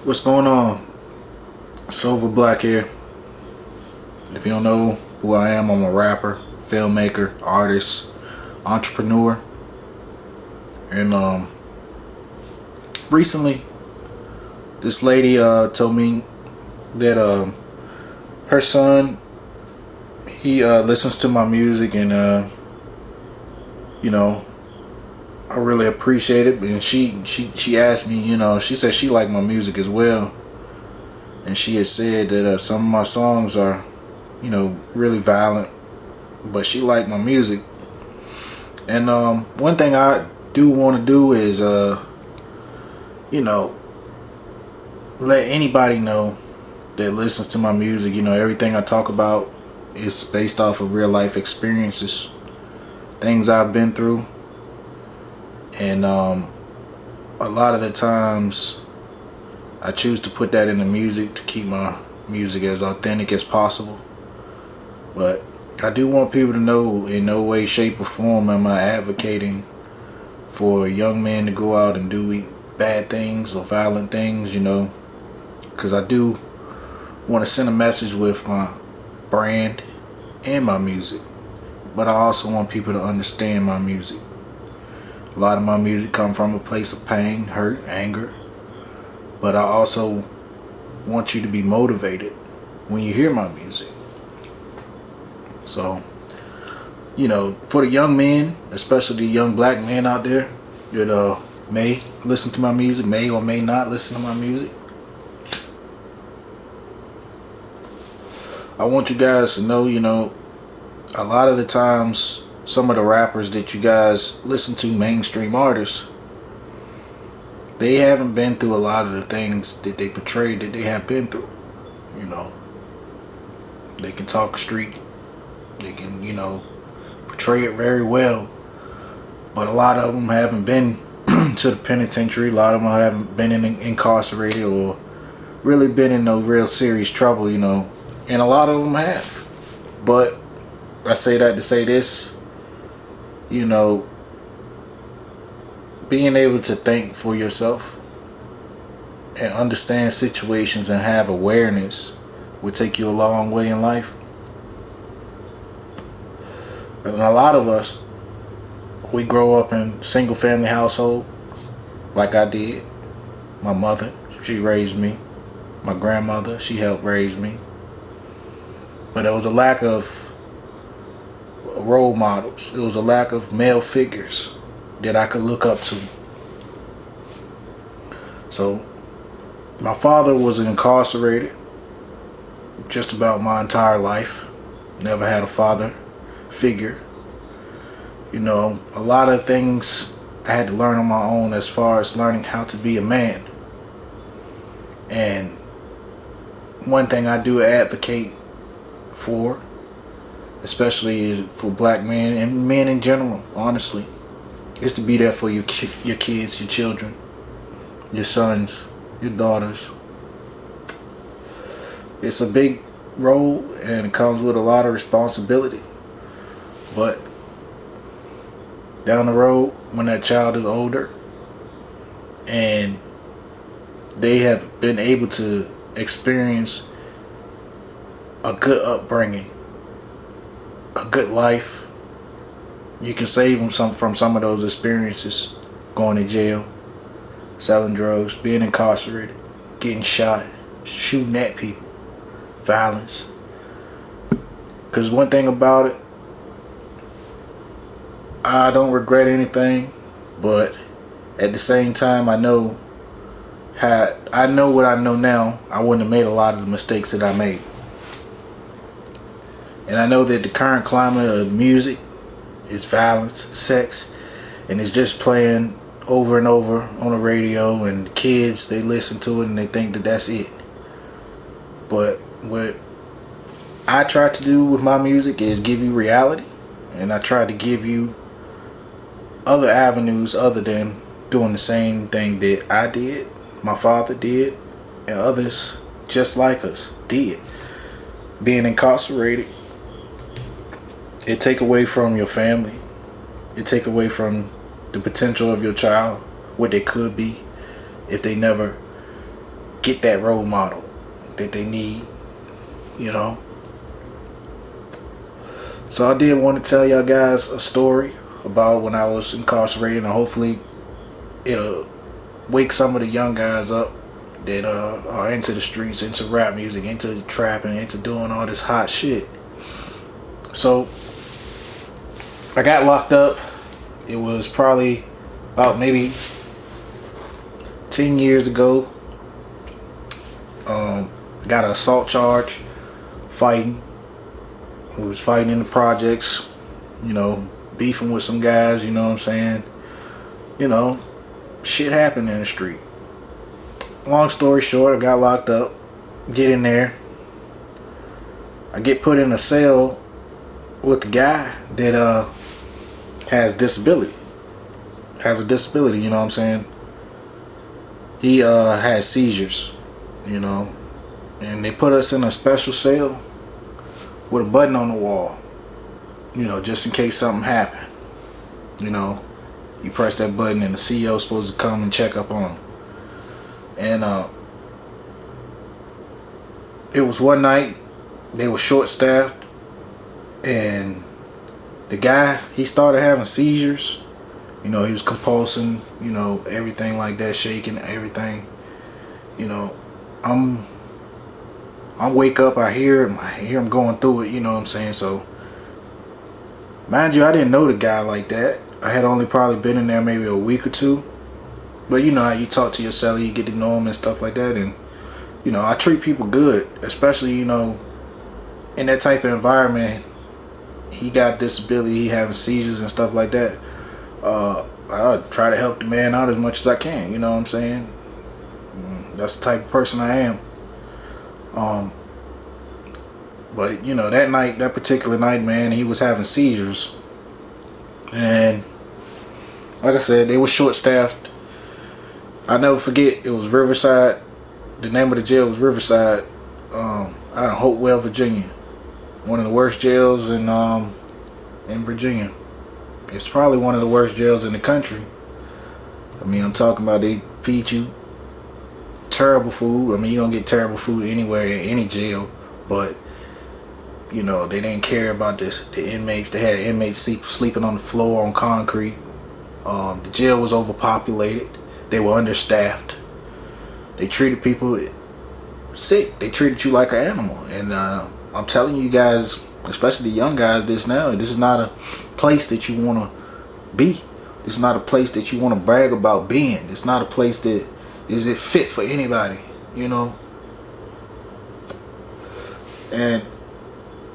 What's going on? Sova Black here. If you don't know who I am, I'm a rapper, filmmaker, artist, entrepreneur. And recently this lady told me that her son, he listens to my music, and you know, I really appreciate it. And she asked me, she said she liked my music as well, and she had said that some of my songs are, really violent, but she liked my music. And one thing I do want to do is let anybody know that listens to my music, everything I talk about is based off of real life experiences, things I've been through. And a lot of the times I choose to put that in the music to keep my music as authentic as possible. But I do want people to know, in no way, shape, or form am I advocating for young men to go out and do bad things or violent things, because I do want to send a message with my brand and my music. But I also want people to understand my music. A lot of my music comes from a place of pain, hurt, anger. But I also want you to be motivated when you hear my music. So, for the young men, especially the young black men out there that may listen to my music, may or may not listen to my music, I want you guys to know, a lot of the times some of the rappers that you guys listen to, mainstream artists, they haven't been through a lot of the things that they portray that they have been through. They can talk street, they can, portray it very well, but a lot of them haven't been to the penitentiary. A lot of them haven't been incarcerated or really been in no real serious trouble, and a lot of them have. But I say that to say this, being able to think for yourself and understand situations and have awareness will take you a long way in life. And a lot of us, we grow up in single family household, like I did. My mother, she raised me. My grandmother, she helped raise me. But there was a lack of role models. There was a lack of male figures that I could look up to. So my father was incarcerated just about my entire life. Never had a father figure. A lot of things I had to learn on my own, as far as learning how to be a man. And one thing I do advocate for, especially for black men and men in general, honestly, is to be there for your kids, your children, your sons, your daughters. It's a big role, and it comes with a lot of responsibility. But down the road, when that child is older and they have been able to experience a good upbringing, a good life, you can save them from some of those experiences: going to jail, selling drugs, being incarcerated, getting shot, shooting at people, violence. Because one thing about it, I don't regret anything, but at the same time, I know what I know now. I wouldn't have made a lot of the mistakes that I made. And I know that the current climate of music is violence, sex, and it's just playing over and over on the radio, and kids, they listen to it and they think that that's it. But what I try to do with my music is give you reality, and I try to give you other avenues other than doing the same thing that I did, my father did, and others just like us did. Being incarcerated, it take away from your family. It take away from the potential of your child, what they could be if they never get that role model that they need, you know. So I did want to tell y'all guys a story about when I was incarcerated, and hopefully it'll wake some of the young guys up that are into the streets, into rap music, into trapping, into doing all this hot shit. So I got locked up. It was probably about maybe 10 years ago. I got an assault charge, fighting. I was fighting in the projects, you know, beefing with some guys, you know what I'm saying? You know, shit happened in the street. Long story short, I got locked up, get in there. I get put in a cell with a guy that has a disability, you know what I'm saying? He has seizures, you know, and they put us in a special cell with a button on the wall, you know, just in case something happened. You know, you press that button and the CEO is supposed to come and check up on him. And it was one night, they were short-staffed, and the guy, he started having seizures. You know, he was compulsing, you know, everything like that, shaking everything. You know, I wake up, I hear him going through it, you know what I'm saying? So, mind you, I didn't know the guy like that. I had only probably been in there maybe a week or two. But you know how you talk to your cellie, you get to know him and stuff like that. And, you know, I treat people good, especially, you know, in that type of environment. He got a disability, he having seizures and stuff like that. I try to help the man out as much as I can, you know what I'm saying? That's the type of person I am. But you know, that night, that particular night, man, he was having seizures, and like I said, they were short-staffed. I never forget, it was Riverside. The name of the jail was Riverside, out of Hopewell, Virginia. One of the worst jails in Virginia. It's probably one of the worst jails in the country. I mean, I'm talking about, they feed you terrible food. I mean, you don't get terrible food anywhere in any jail, but you know, they didn't care about this. The inmates, they had inmates sleeping on the floor on concrete. The jail was overpopulated. They were understaffed. They treated people sick. They treated you like an animal. And I'm telling you guys, especially the young guys, this is not a place that you want to be. This is not a place that you want to brag about being. It's not a place that is it fit for anybody, you know. And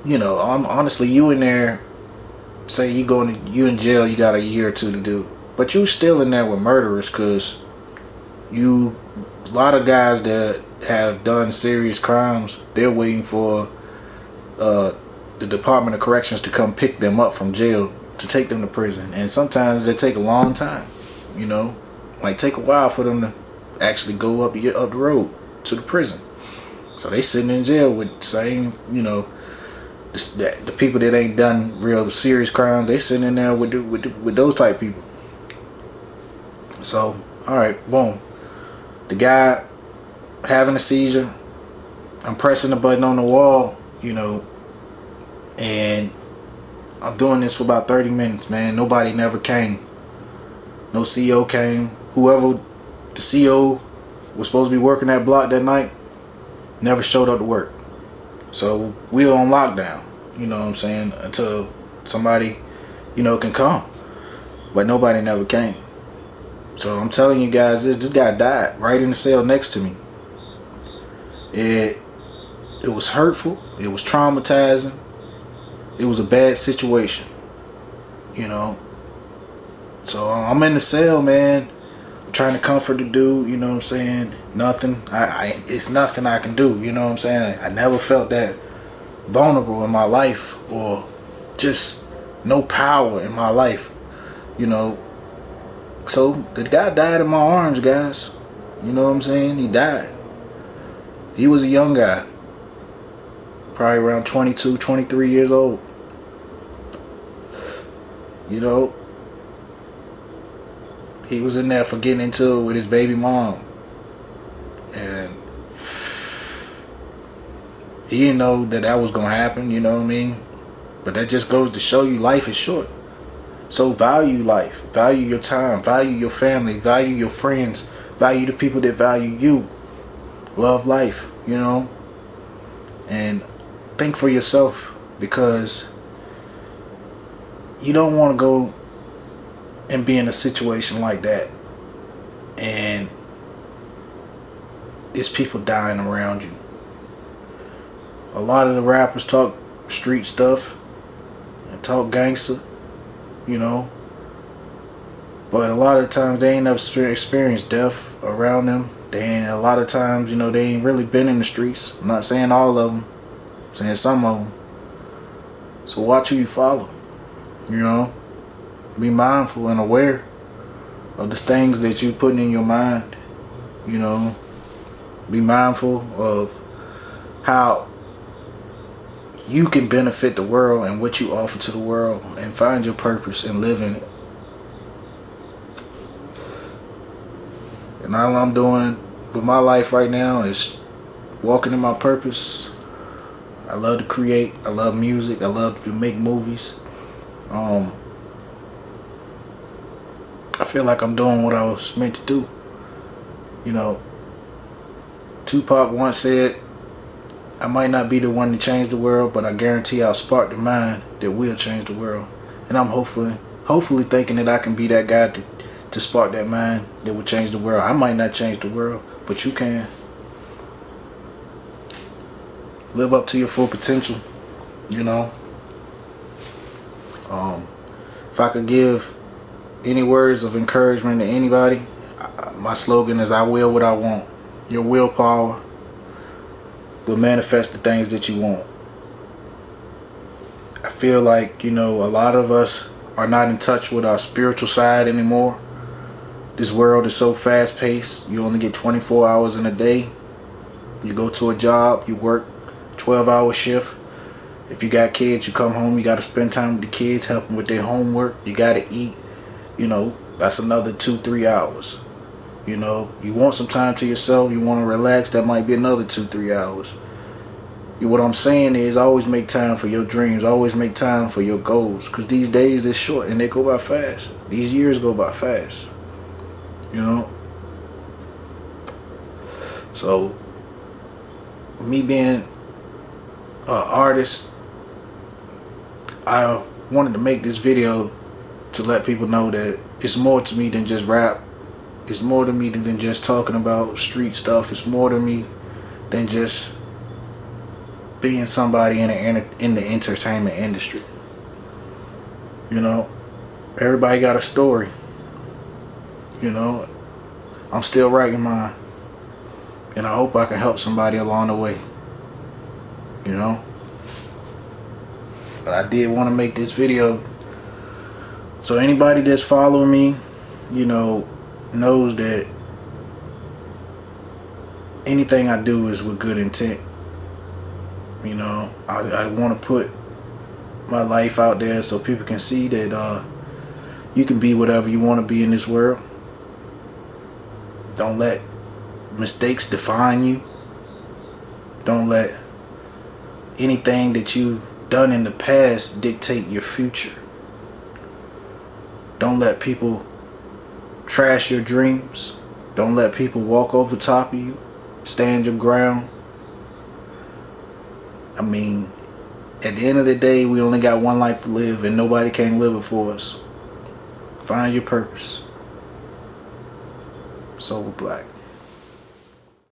you know, honestly, you in there, say you in jail, you got a year or two to do, but you still in there with murderers, cause a lot of guys that have done serious crimes, they're waiting for the Department of Corrections to come pick them up from jail to take them to prison, and sometimes they take a long time, you know, like take a while for them to actually go up the road to the prison. So they sitting in jail with the same, you know, the people that ain't done real serious crimes, they sitting in there with those type people. So, alright, boom. The guy having a seizure, I'm pressing the button on the wall, you know, and I'm doing this for about 30 minutes, man. Nobody never came. No CO came. Whoever the CO was supposed to be working that block that night never showed up to work. So we were on lockdown, you know what I'm saying, until somebody, you know, can come. But nobody never came. So I'm telling you guys, this guy died right in the cell next to me. It was hurtful. It was traumatizing. It was a bad situation, you know. So I'm in the cell, man, trying to comfort the dude, you know what I'm saying. Nothing. It's nothing I can do, you know what I'm saying. I never felt that vulnerable in my life, or just no power in my life, you know. So the guy died in my arms, guys. You know what I'm saying? He died. He was a young guy, probably around 22, 23 years old. You know, he was in there for getting into it with his baby mom. And He didn't know that that was gonna happen, you know what I mean? But that just goes to show you life is short. So value life, value your time, value your family, value your friends, value the people that value you. Love life, you know? And think for yourself, because you don't want to go and be in a situation like that and there's people dying around you. A lot of the rappers talk street stuff and talk gangster, you know, but a lot of times they ain't never experienced death around them. They ain't, a lot of times, you know, they ain't really been in the streets. I'm not saying all of them, I'm saying some of them. So watch who you follow, you know. Be mindful and aware of the things that you putting in your mind, you know. Be mindful of how you can benefit the world and what you offer to the world, and find your purpose and live in it. And all I'm doing with my life right now is walking in my purpose. I love to create, I love music, I love to make movies. I feel like I'm doing what I was meant to do. You know, Tupac once said, I might not be the one to change the world, but I guarantee I'll spark the mind that will change the world. And I'm hopefully thinking that I can be that guy to spark that mind that will change the world. I might not change the world, but you can. Live up to your full potential, you know. If I could give any words of encouragement to anybody, my slogan is, I will what I want. Your willpower will manifest the things that you want. I feel like, you know, a lot of us are not in touch with our spiritual side anymore. This world is so fast paced. You only get 24 hours in a day. You go to a job, you work 12-hour shift. If you got kids, you come home, you got to spend time with the kids, help them with their homework. You got to eat, you know, that's another 2-3 hours. You know, you want some time to yourself, you want to relax, that might be another 2-3 hours. What I'm saying is, always make time for your dreams, always make time for your goals, because these days is short and they go by fast. These years go by fast, you know. So me being an artist, I wanted to make this video to let people know that it's more to me than just rap. It's more to me than just talking about street stuff. It's more to me than just being somebody in the entertainment industry. You know, everybody got a story. You know, I'm still writing mine, and I hope I can help somebody along the way. You know, but I did want to make this video so anybody that's following me, you know, knows that anything I do is with good intent. You know, I want to put my life out there so people can see that you can be whatever you want to be in this world. Don't let mistakes define you. Don't let anything that you've done in the past dictate your future. Don't let people trash your dreams. Don't let people walk over top of you. Stand your ground. I mean, at the end of the day, we only got one life to live, and nobody can live it for us. Find your purpose. Sova Black.